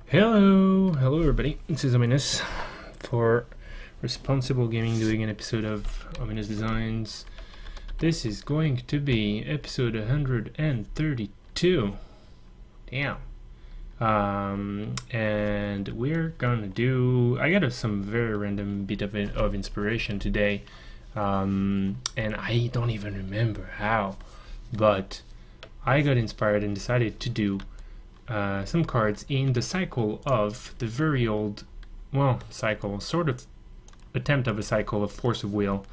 Hello everybody. This is Ominous for Responsible Gaming, doing an episode of Ominous Designs. This is going to be episode 132. Damn. And we're gonna do. I got some very random bit of inspiration today, and I don't even remember how, but I got inspired and decided to do some cards in the cycle of the very old, cycle, sort of attempt of a cycle of Force of Will.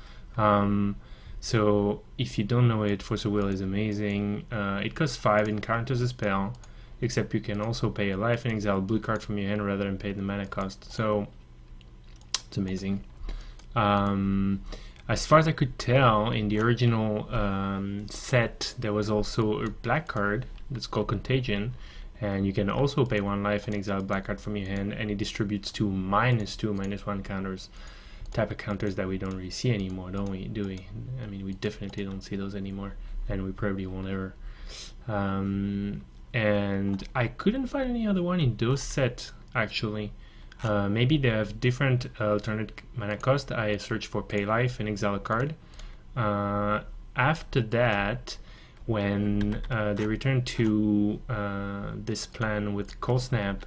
So if you don't know it, Force of Will is amazing. It costs 5 and counters a spell, except you can also pay a life and exile a blue card from your hand rather than pay the mana cost. So it's amazing. As far as I could tell, in the original set, there was also a black card that's called Contagion. And you can also pay 1 life and exile a black card from your hand, and it distributes 2 -1 counters, type of counters that we don't really see anymore, don't we? Do we? I mean, we definitely don't see those anymore, and we probably won't ever. And I couldn't find any other one in those sets, actually. Maybe they have different alternate mana cost. I searched for pay life and exile a card. After that, when they returned to this plan with Cold Snap,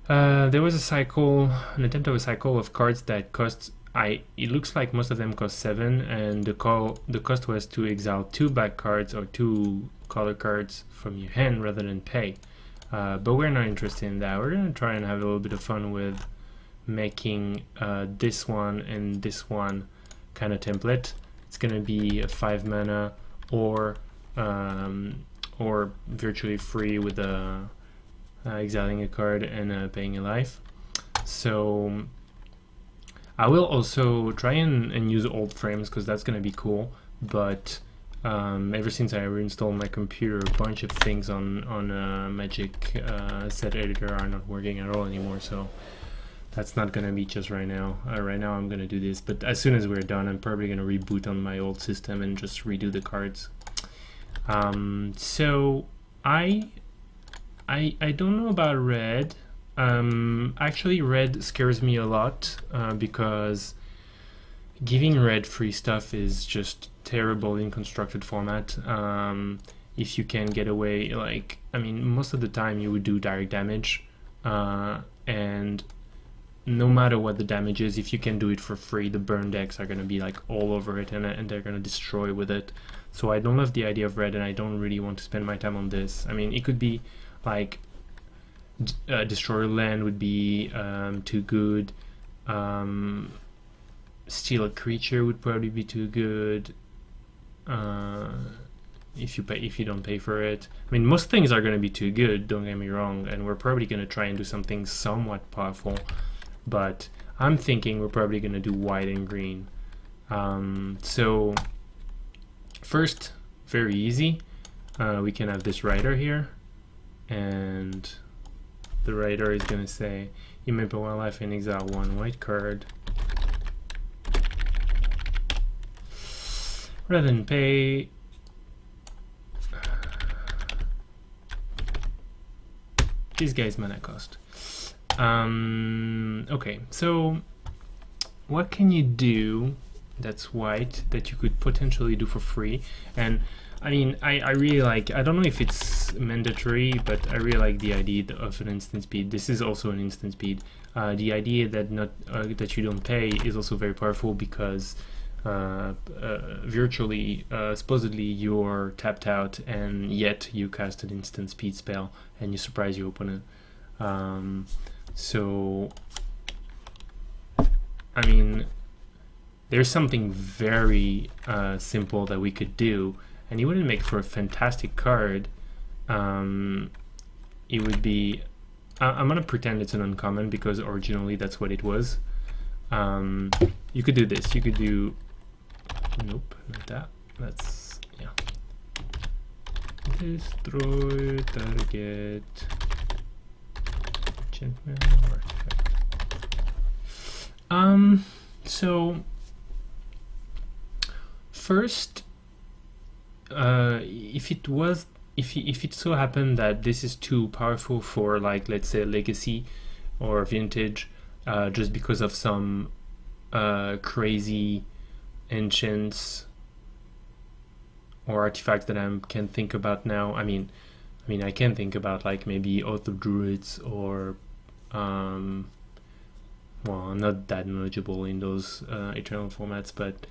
there was an attempt of a cycle of cards that cost. It looks like most of them cost 7, and the cost was to exile 2 black cards or 2 color cards from your hand rather than pay. But we're not interested in that. We're gonna try and have a little bit of fun with making this one and this one kind of template. It's gonna be a 5 mana. Or virtually free with exiling a card and paying a life. So I will also try and use old frames because that's gonna be cool. But ever since I reinstalled my computer, a bunch of things on Magic set editor are not working at all anymore. So that's not gonna be just right now. Right now I'm gonna do this, but as soon as we're done, I'm probably gonna reboot on my old system and just redo the cards. So I don't know about red. Actually, red scares me a lot because giving red free stuff is just terrible in constructed format. If you can get away, most of the time you would do direct damage, and no matter what the damage is, if you can do it for free, the burn decks are going to be like all over it, and they're going to destroy with it. So I don't love the idea of red, and I don't really want to spend my time on this. I mean, it could be like destroy land would be too good. Steal a creature would probably be too good. If you don't pay for it. I mean, most things are going to be too good, don't get me wrong, and we're probably going to try and do something somewhat powerful. But I'm thinking we're probably going to do white and green. So first, very easy. We can have this writer here, and the writer is going to say, you may pay 1 life and exile 1 white card. Rather than pay this guy's mana cost. Okay, so what can you do that's white that you could potentially do for free? And I mean, I really like, I don't know if it's mandatory, but I really like the idea of an instant speed. This is also an instant speed. The idea that that you don't pay is also very powerful because virtually, supposedly you're tapped out, and yet you cast an instant speed spell and you surprise your opponent. So I mean, there's something very simple that we could do, and it wouldn't make for a fantastic card. It would be, I'm gonna pretend it's an uncommon because originally that's what it was. You could do this. You could do, nope, not that. That's, yeah. Destroy target enchantment artifact. So first, if it was if it so happened that this is too powerful for, like, let's say legacy or vintage, just because of some crazy enchants or artifacts that I can think about now. I mean, I can think about, like, maybe Oath of Druids or well, I'm not that knowledgeable in those eternal formats, but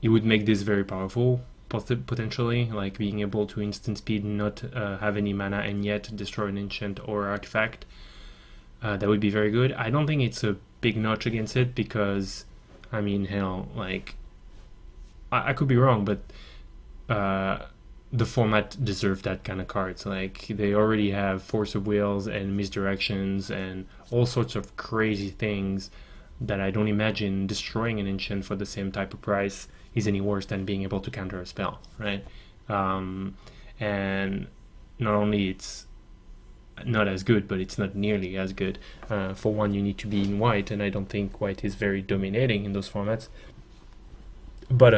it would make this very powerful, potentially, like being able to instant speed, not have any mana, and yet destroy an enchant or artifact. That would be very good. I don't think it's a big notch against it, because, I mean, hell, like, I could be wrong, but the format deserved that kind of cards. Like, they already have Force of Wills and Misdirections and all sorts of crazy things that I don't imagine destroying an enchant for the same type of price is any worse than being able to counter a spell, right? And not only it's not as good, but it's not nearly as good. For one, you need to be in white, and I don't think white is very dominating in those formats. But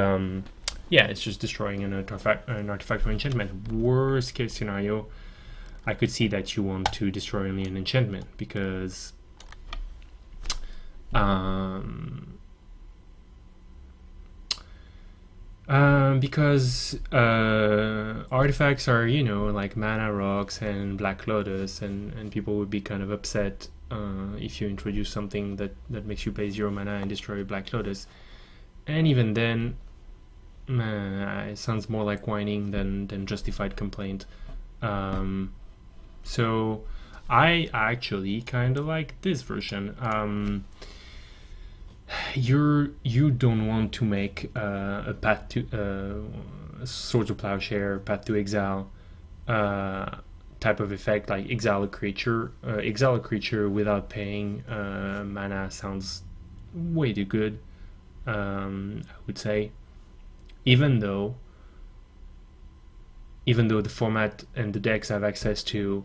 yeah, it's just destroying an artifact or enchantment. Worst case scenario, I could see that you want to destroy only an enchantment, because artifacts are, you know, like Mana Rocks and Black Lotus, and people would be kind of upset if you introduce something that makes you pay 0 mana and destroy Black Lotus. And even then, it sounds more like whining than justified complaint. So I actually kind of like this version. You don't want to make a path to Swords of Plowshare, Path to Exile type of effect, like exile a creature. Exile a creature without paying mana sounds way too good, I would say. Even though the format and the decks have access to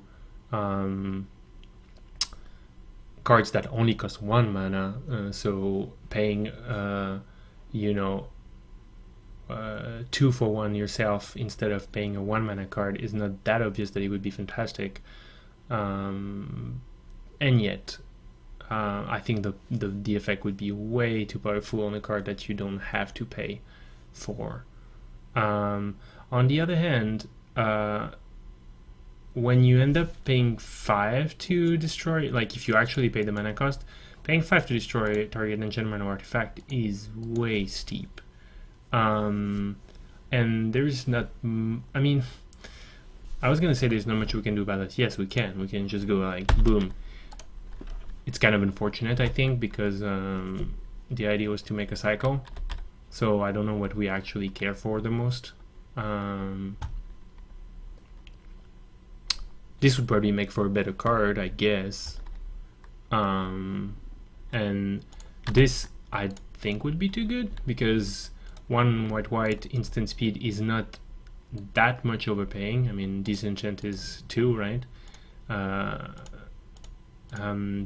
cards that only cost 1 mana, so paying 2 for 1 yourself instead of paying a 1 mana card is not that obvious that it would be fantastic. And yet I think the effect would be way too powerful on a card that you don't have to pay for. On the other hand, when you end up paying 5 to destroy, like if you actually pay the mana cost, paying 5 to destroy target enchantment or artifact is way steep. And there's not, I mean, I was gonna say there's not much we can do about it. Yes, we can just go like boom. It's kind of unfortunate, I think, because the idea was to make a cycle, so I don't know what we actually care for the most. This would probably make for a better card, I guess. And this, I think, would be too good, because 1 white instant speed is not that much overpaying. I mean, disenchant is 2, right?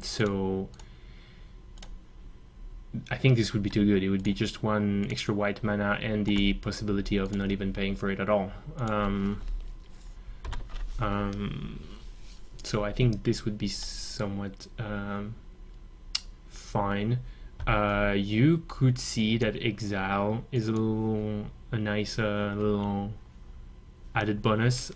So I think this would be too good. It would be just 1 extra white mana and the possibility of not even paying for it at all. So I think this would be somewhat fine. You could see that Exile is a nice little added bonus.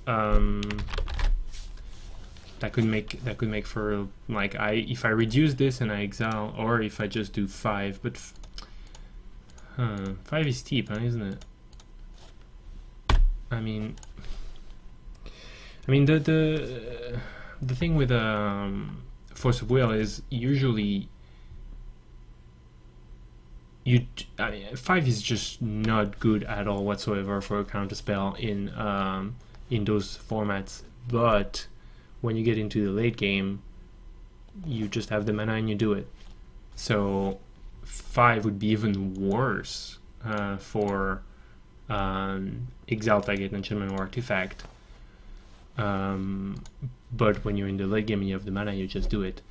That could make for, like, if I reduce this and I exile, or if I just do 5, but 5 is steep, huh, isn't it? I mean the thing with Force of Will is usually 5 is just not good at all whatsoever for a counter spell in those formats, but when you get into the late game, you just have the mana and you do it. So 5 would be even worse for exile target enchantment or artifact. But when you're in the late game and you have the mana, you just do it.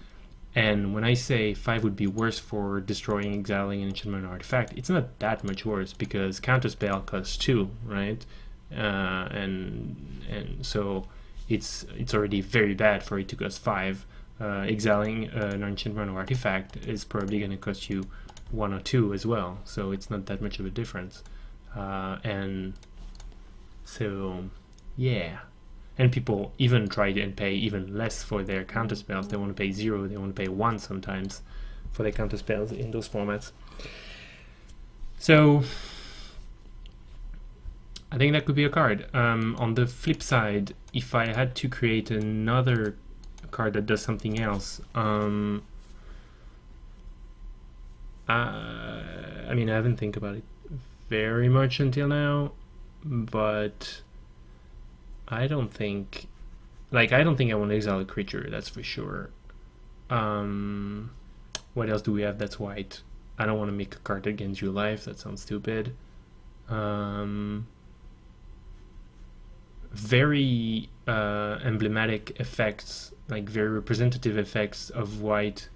And when I say 5 would be worse for destroying, exiling an enchantment or artifact, it's not that much worse, because counterspell costs 2, right? and so it's already very bad for it to cost 5. Exiling an enchantment or artifact is probably going to cost you 1 or 2 as well, so it's not that much of a difference. And so yeah, and people even try and pay even less for their counter spells. They want to pay 0, they want to pay 1 sometimes for their counter spells in those formats. So I think that could be a card. On the flip side, if I had to create another card that does something else, I mean, I haven't think about it very much until now, but I don't think I want to exile a creature, that's for sure. What else do we have that's white? I don't want to make a card that gains you life, that sounds stupid. Very emblematic effects, like very representative effects of white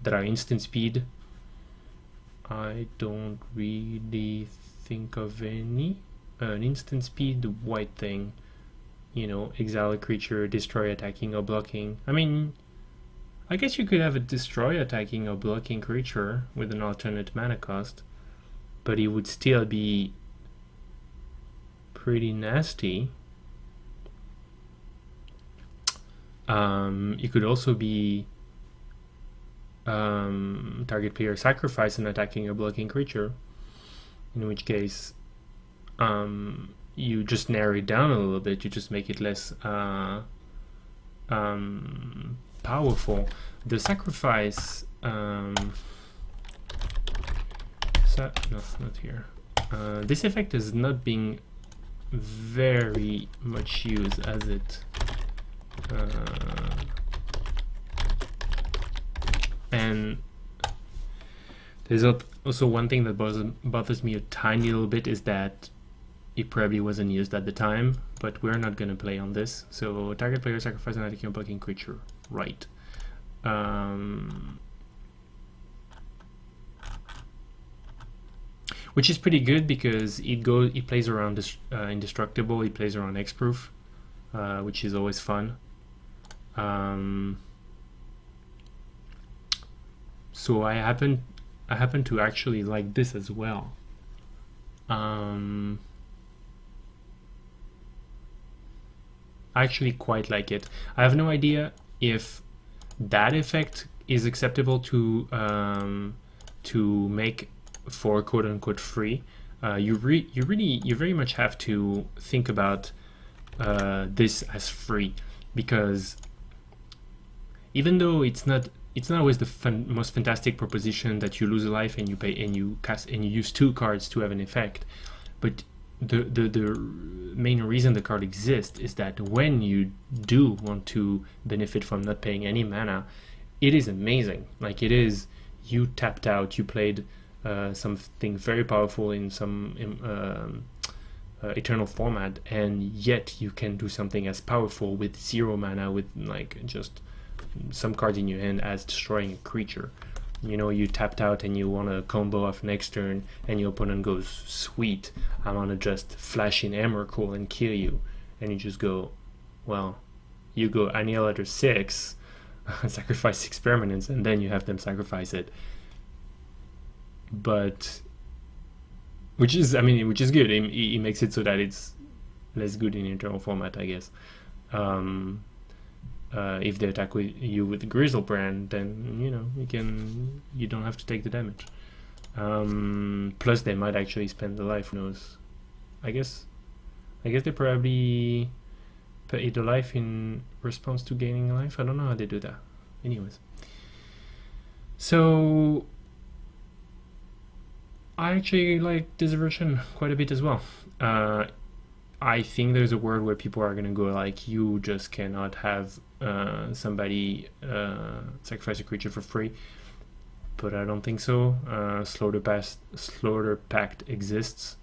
that are instant speed. I don't really think of any. An instant speed white thing, you know, exile a creature, destroy attacking or blocking. I mean, I guess you could have a destroy attacking or blocking creature with an alternate mana cost, but it would still be pretty nasty. It could also be target player sacrifice an attacking or blocking creature, in which case you just narrow it down a little bit, you just make it less powerful. The sacrifice no, not here. This effect is not being very much used, as it and there's also one thing that bothers me a tiny little bit, is that it probably wasn't used at the time, but we're not going to play on this. So target player sacrifice an attacking or blocking creature, right? Which is pretty good because it plays around indestructible, it plays around Hexproof, which is always fun. So I happen to actually like this as well. I actually quite like it. I have no idea if that effect is acceptable to make for quote-unquote free. You very much have to think about this as free, because even though it's not always the most fantastic proposition that you lose a life and you pay and you cast and you use 2 cards to have an effect, but the main reason the card exists is that when you do want to benefit from not paying any mana, it is amazing. Like, it is, you tapped out, you played something very powerful in some eternal format, and yet you can do something as powerful with 0 mana, with like just some cards in your hand, as destroying a creature. You know, you tapped out and you want to combo off next turn, and your opponent goes, sweet, I want to just flash in Emrakul and kill you, and you just go, well, you go Annihilator 6, sacrifice 6 permanents, and then you have them sacrifice it. But which is good. It makes it so that it's less good in eternal format, I guess. If they attack you with the Grizzlebrand, then you don't have to take the damage. Plus they might actually spend the life. Who knows? I guess they probably pay the life in response to gaining a life. I don't know how they do that. Anyways, so I actually like this version quite a bit as well. I think there's a world where people are gonna go like, you just cannot have somebody sacrifice a creature for free, but I don't think so. Slaughter Pact exists,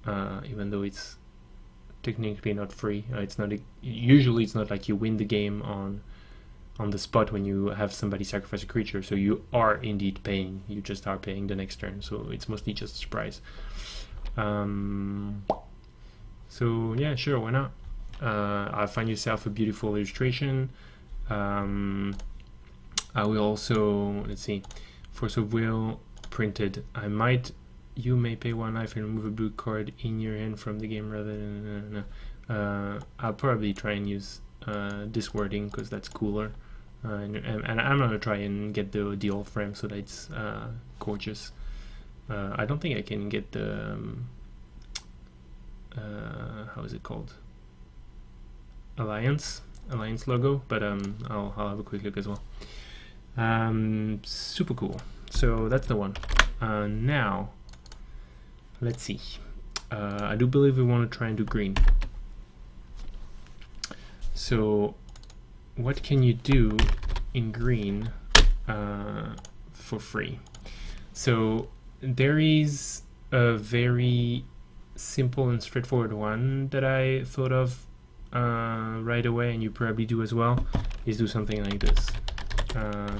even though it's technically not free. Usually it's not like you win the game on the spot when you have somebody sacrifice a creature, so you are indeed paying. You just are paying the next turn, so it's mostly just a surprise. So yeah, sure, why not? I'll find yourself a beautiful illustration. I will also, let's see, Force of Will printed. You may pay 1 life and remove a blue card in your hand from the game rather than. I'll probably try and use this wording because that's cooler. And I'm gonna try and get the old frame so that it's gorgeous. I don't think I can get the how is it called? Alliance logo, but I'll have a quick look as well. Super cool. So that's the one. Now let's see. I do believe we want to try and do green. So what can you do in green for free? So there is a very simple and straightforward one that I thought of right away, and you probably do as well, is do something like this.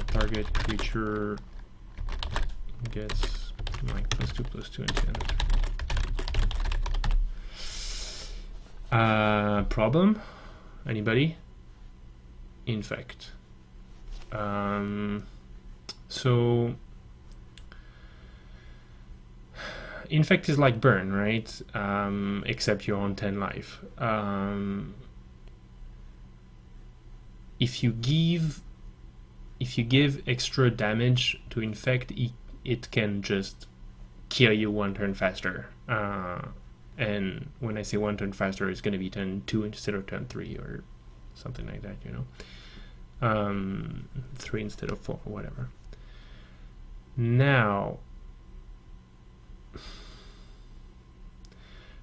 Target creature gets like +2/+2 and problem? Anybody? Infect. So infect is like burn, right? Except you're on 10 life. If you give extra damage to infect, it can just kill you 1 turn faster. And when I say 1 turn faster, it's going to be turn 2 instead of turn 3 or something like that, you know. 3 instead of 4 or whatever. Now,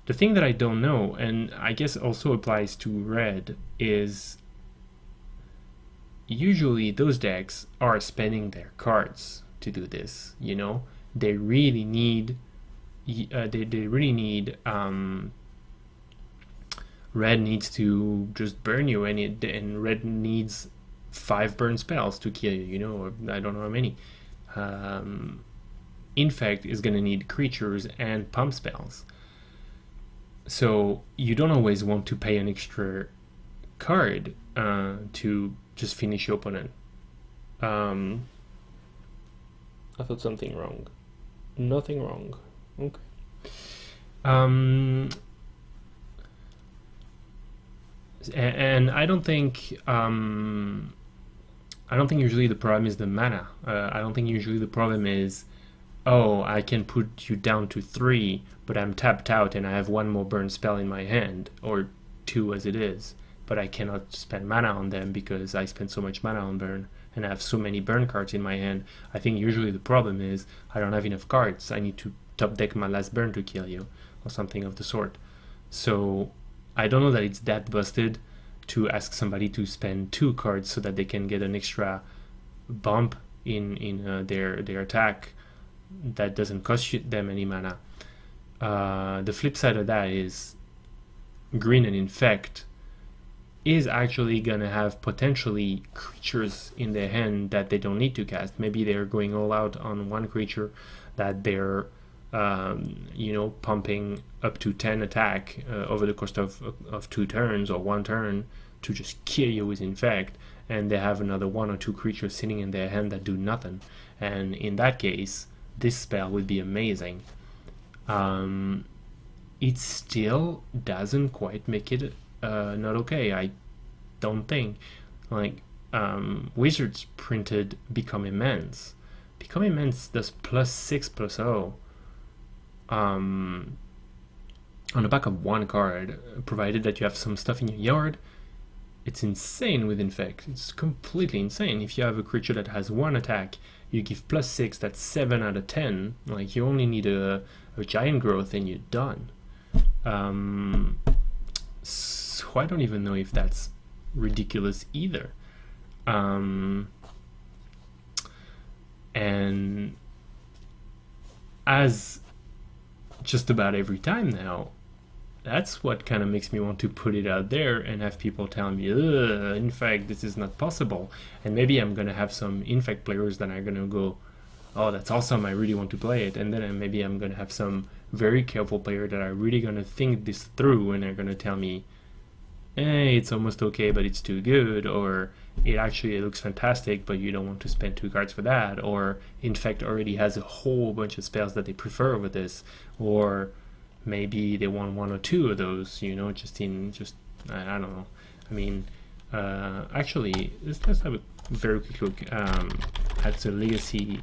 the thing that I don't know, and I guess also applies to red, is usually those decks are spending their cards to do this, you know. They really need red needs to just burn you, and red needs 5 burn spells to kill you, you know, or I don't know how many. Infect is going to need creatures and pump spells. So you don't always want to pay an extra card to just finish your opponent. I thought something wrong. Nothing wrong. Okay. And I don't think usually the problem is the mana. I don't think usually the problem is, oh, I can put you down to 3, but I'm tapped out and I have 1 more burn spell in my hand, or 2 as it is, but I cannot spend mana on them because I spend so much mana on burn and I have so many burn cards in my hand. I think usually the problem is I don't have enough cards. I need to top deck my last burn to kill you, or something of the sort. So I don't know that it's that busted to ask somebody to spend 2 cards so that they can get an extra bump in their attack that doesn't cost them any mana. The flip side of that is green and infect is actually gonna have potentially creatures in their hand that they don't need to cast. Maybe they're going all out on 1 creature that they're you know, pumping up to 10 attack over the course of 2 turns or 1 turn to just kill you with infect, and they have another 1 or 2 creatures sitting in their hand that do nothing, and in that case this spell would be amazing. It still doesn't quite make it not okay, I don't think. Like, Wizards printed Become Immense. Become Immense does +6/+0 on the back of 1 card, provided that you have some stuff in your yard. It's insane with infect. It's completely insane. If you have a creature that has 1 attack, you give +6, that's 7 out of 10. Like, you only need a giant growth and you're done. So I don't even know if that's ridiculous either. And as just about every time now, that's what kind of makes me want to put it out there and have people tell me, in fact, this is not possible. And maybe I'm gonna have some infect players that are gonna go, oh, that's awesome, I really want to play it. And then maybe I'm gonna have some very careful player that are really gonna think this through and are gonna tell me, hey, it's almost okay, but it's too good, or it actually looks fantastic, but you don't want to spend 2 cards for that, or in fact already has a whole bunch of spells that they prefer over this, or maybe they want 1 or 2 of those, you know, just I don't know. I mean, actually, let's have a very quick look at the legacy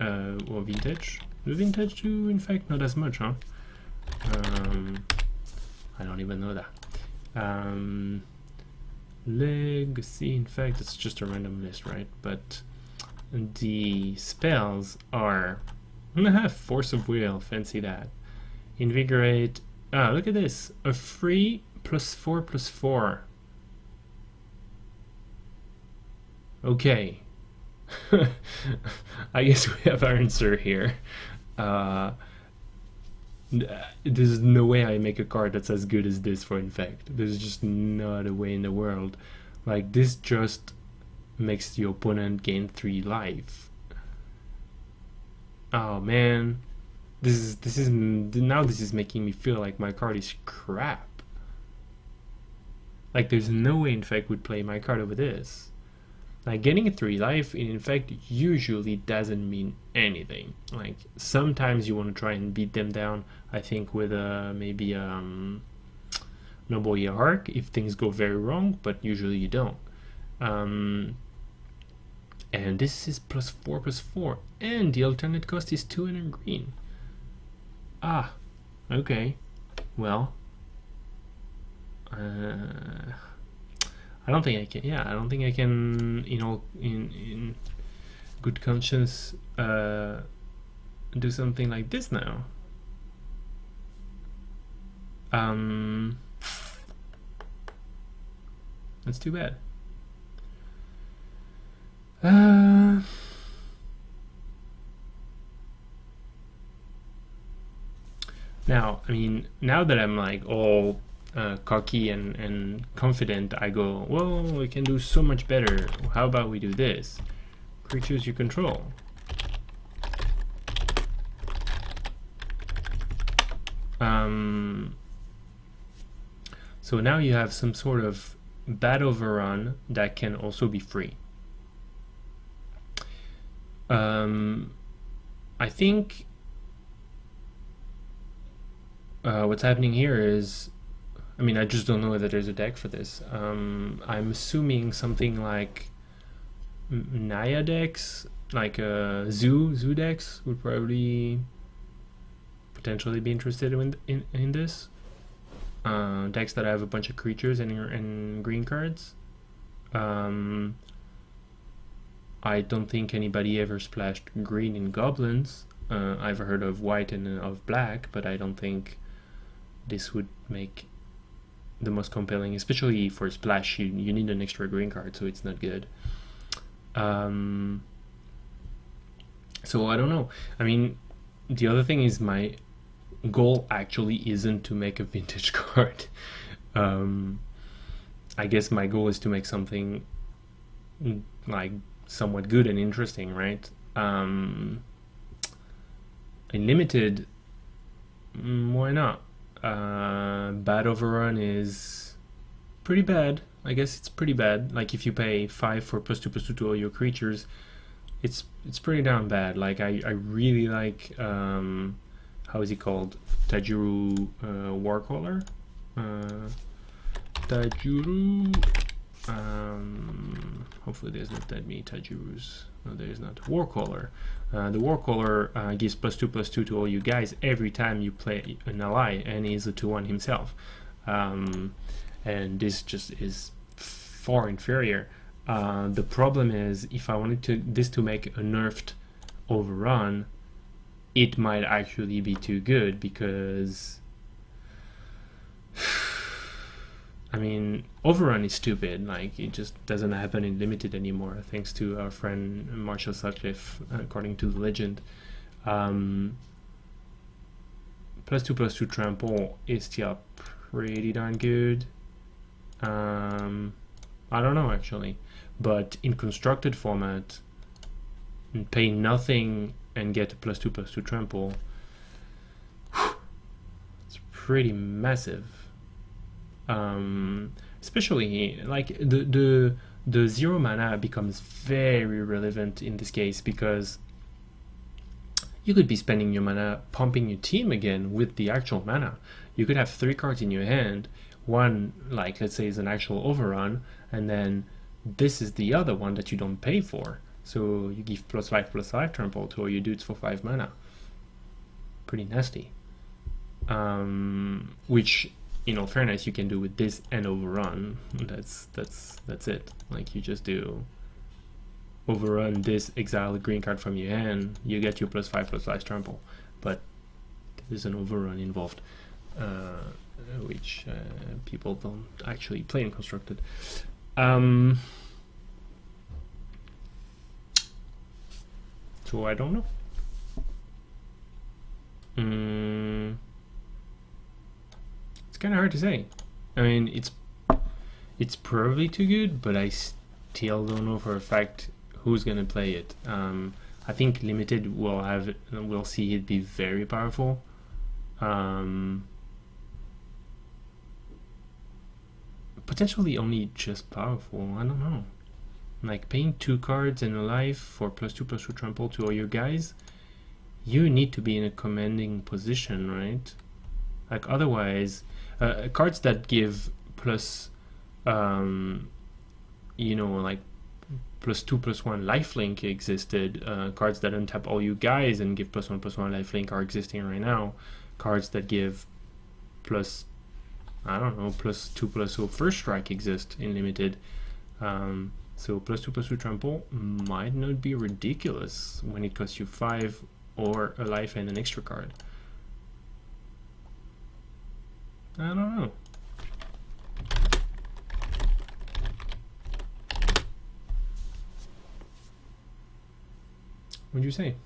or vintage. The vintage too, in fact, not as much, huh? I don't even know that. Legacy, in fact, it's just a random list, right? But the spells are Force of Will, fancy that. Invigorate. Ah, look at this, a free +4/+4. Okay. I guess we have our answer here. There's no way I make a card that's as good as this for Infect. There's just not a way in the world. Like, this just makes the opponent gain 3 life. Oh man, this is making me feel like my card is crap. Like, there's no way Infect would play my card over this. Like, getting a 3 life in Infect usually doesn't mean anything. Like, sometimes you want to try and beat them down, I think, with maybe Noble Hierarch if things go very wrong, but usually you don't. And this is +4/+4, and the alternate cost is 2 and a green. Ah, okay. Well, I don't think I can. Yeah, I don't think I can. You know, in good conscience, do something like this now. That's too bad. Now, I mean, now that I'm like all cocky and confident, I go, well, we can do so much better. How about we do this? Creatures you control. So now you have some sort of bad overrun that can also be free. I think what's happening here is, I mean, I just don't know whether there's a deck for this. I'm assuming something like Naya decks, like Zoo decks would probably potentially be interested in this. Decks that have a bunch of creatures and green cards. I don't think anybody ever splashed green in goblins. I've heard of white and of black, but I don't think this would make the most compelling, especially for splash. You need an extra green card, so it's not good. So I don't know. I mean, the other thing is my goal actually isn't to make a vintage card. I guess my goal is to make something like somewhat good and interesting, right? In limited, why not? Bad overrun is pretty bad. I guess it's pretty bad. Like, if you pay 5 for +2/+2 to all your creatures, it's pretty damn bad. Like, I really like how is he called? Tajuru Warcaller? Tajuru. Hopefully there's not that many Tajurus. No, there is not. Warcaller. The Warcaller gives +2/+2 to all you guys every time you play an ally, and he's a 2/1 himself. And this just is far inferior. The problem is, if I wanted this to make a nerfed overrun, it might actually be too good, because I mean, overrun is stupid. Like, it just doesn't happen in limited anymore, thanks to our friend Marshall Sutcliffe, according to the legend. +2/+2 trample is still pretty darn good. I don't know, actually, but in constructed format, pay nothing and get a +2/+2 trample, pretty massive. Especially like the 0 mana becomes very relevant in this case, because you could be spending your mana pumping your team again with the actual mana. You could have 3 cards in your hand. One, like let's say, is an actual overrun, and then this is the other one that you don't pay for. So you give +5/+5 trample to all your dudes for 5 mana. Pretty nasty. Which, in all fairness, you can do with this and overrun. That's it. Like, you just do overrun this, exile a green card from your hand, you get your +5/+5 trample. But there's an overrun involved, which people don't actually play in Constructed. So I don't know. It's kind of hard to say. I mean, it's probably too good, but I still don't know for a fact who's gonna play it. I think Limited will see it be very powerful. Potentially only just powerful. I don't know. Like, paying 2 cards and a life for +2/+2 trample to all your guys, you need to be in a commanding position, right? Like, otherwise, cards that give you know, like +2/+1 lifelink existed. Cards that untap all you guys and give +1/+1 lifelink are existing right now. Cards that give I don't know, +2/+0 first strike exist in Limited. So +2/+2 trample might not be ridiculous when it costs you 5 or a life and an extra card. I don't know. What'd you say?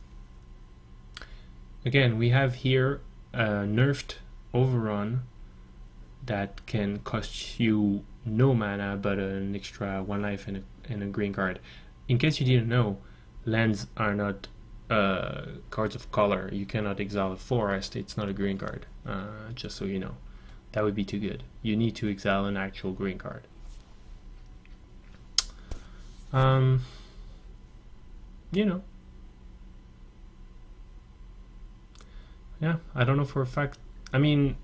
Again, we have here a nerfed overrun that can cost you no mana but an extra 1 life and a green card. In case you didn't know, lands are not cards of color. You cannot exile a forest, it's not a green card, just so you know. That would be too good. You need to exile an actual green card. You know. Yeah, I don't know for a fact. I mean,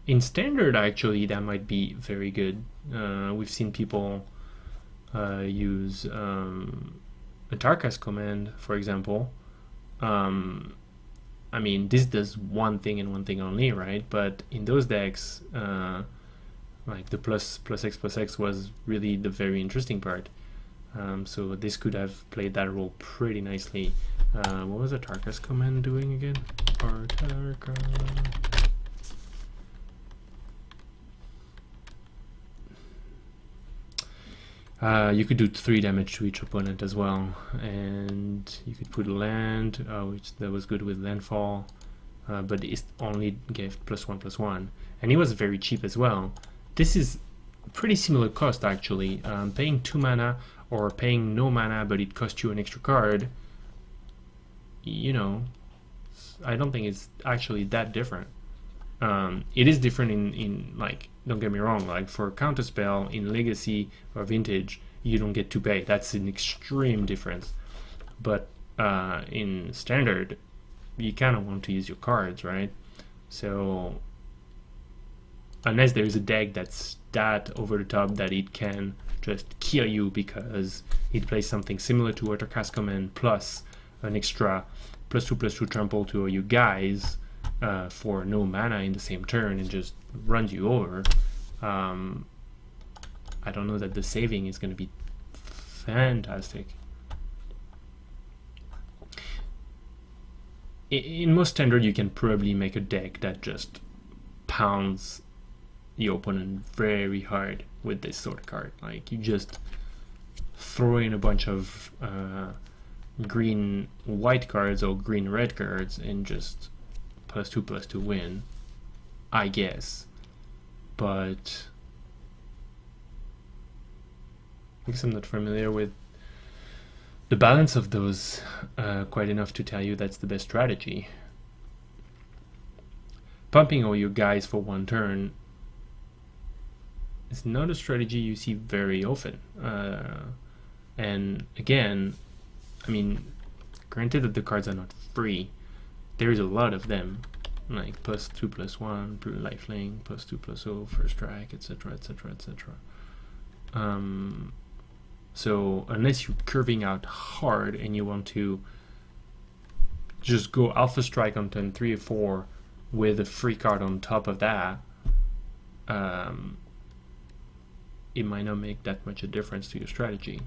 in Standard, actually, that might be very good. We've seen people use a Tarkas command, for example. I mean, this does one thing and one thing only, right? But in those decks, like the +X/+X was really the very interesting part. So this could have played that role pretty nicely. What was the Tarkas command doing again? Or you could do 3 damage to each opponent as well, and you could put a land, which that was good with landfall, but it only gave +1/+1, and it was very cheap as well. This is pretty similar cost actually. Paying 2 mana or paying no mana but it costs you an extra card, you know, I don't think it's actually that different. It is different in like, don't get me wrong, like for Counterspell in Legacy or Vintage, you don't get to pay. That's an extreme difference. But in Standard, you kind of want to use your cards, right? So unless there's a deck that's that over the top that it can just kill you because it plays something similar to Watercast Command plus an extra +2/+2 trample to all you guys for no mana in the same turn and just runs you over, I don't know that the saving is going to be fantastic. In most Standard, you can probably make a deck that just pounds the opponent very hard with this sort of card. Like, you just throw in a bunch of green white cards or green red cards and just +2/+2 win, I guess. But I guess I'm not familiar with the balance of those quite enough to tell you that's the best strategy. pumping all your guys for one turn is not a strategy you see very often. And again, I mean, granted that the cards are not free, there is a lot of them, like +2/+1, lifelink, +2/+0, first strike, etc., etc., etc. So unless you're curving out hard and you want to just go Alpha Strike on turn 3 or 4 with a free card on top of that, it might not make that much a difference to your strategy.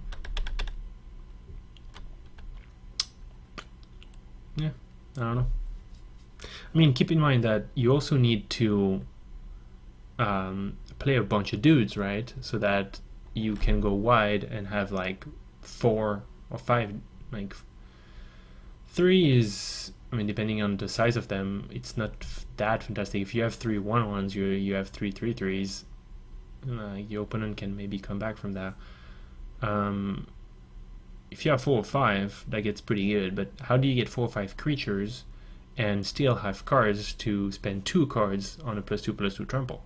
Yeah, I don't know. I mean, keep in mind that you also need to play a bunch of dudes, right? So that you can go wide and have like 4 or 5, like 3 is, I mean, depending on the size of them, it's not that fantastic. If you have 3 1/1s, you have 3 3/3s, your opponent can maybe come back from that. If you have 4 or 5, that gets pretty good, but how do you get 4 or 5 creatures and still have cards to spend 2 cards on a +2/+2 trample?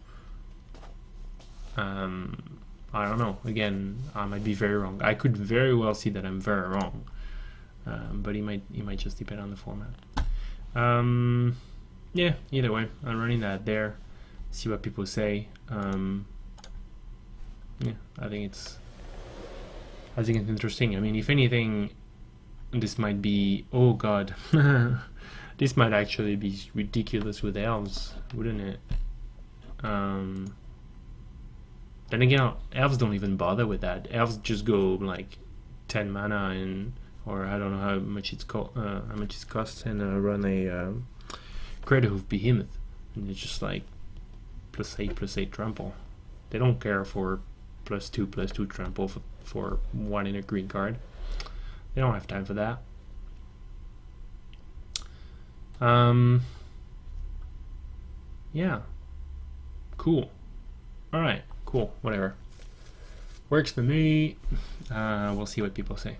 I don't know. Again, I might be very wrong. I could very well see that I'm very wrong, but it might just depend on the format. Yeah, either way, I'm running that there. See what people say. Yeah, I think it's interesting. I mean, if anything, this might be, oh god, this might actually be ridiculous with elves, wouldn't it? Then again, elves don't even bother with that. Elves just go like 10 mana and, or I don't know how much it costs, and run a Crater Hoof Behemoth, and it's just like +8/+8 trample. They don't care for +2/+2 trample for 1 in a green card. They don't have time for that. Yeah, cool. All right, cool, whatever, works for me. We'll see what people say.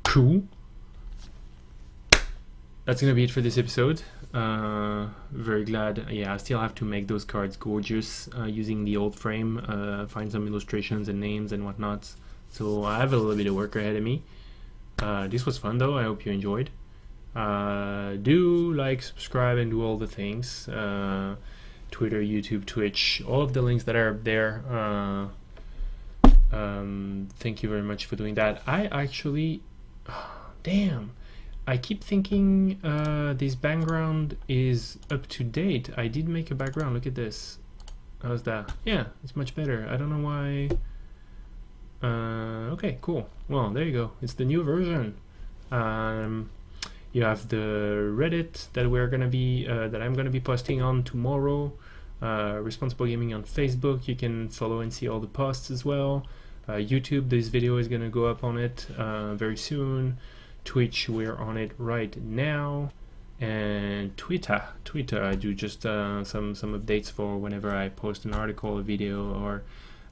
Cool. That's gonna be it for this episode. Very glad. Yeah, I still have to make those cards gorgeous using the old frame, find some illustrations and names and whatnot, so I have a little bit of work ahead of me. This was fun though. I hope you enjoyed. Do like, subscribe, and do all the things. Twitter, YouTube, Twitch, all of the links that are up there. Thank you very much for doing that. I actually, damn, I keep thinking this background is up to date. I did make a background. Look at this. How's that? Yeah, it's much better. I don't know why. Okay, cool. Well, there you go. It's the new version. You have the Reddit that I'm gonna be posting on tomorrow. Responsible Gaming on Facebook. You can follow and see all the posts as well. YouTube, this video is gonna go up on it very soon. Twitch, we're on it right now. And Twitter, I do just some updates for whenever I post an article, a video, or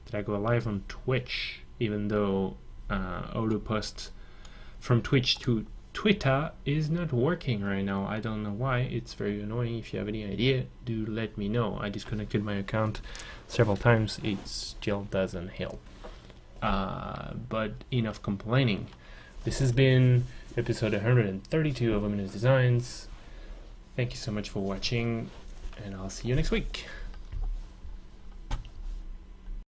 that I go live on Twitch. Even though auto post from Twitch to Twitter is not working right now. I don't know why. It's very annoying. If you have any idea, do let me know. I disconnected my account several times. It still doesn't help. But enough complaining. This has been episode 132 of Luminous Designs. Thank you so much for watching, and I'll see you next week.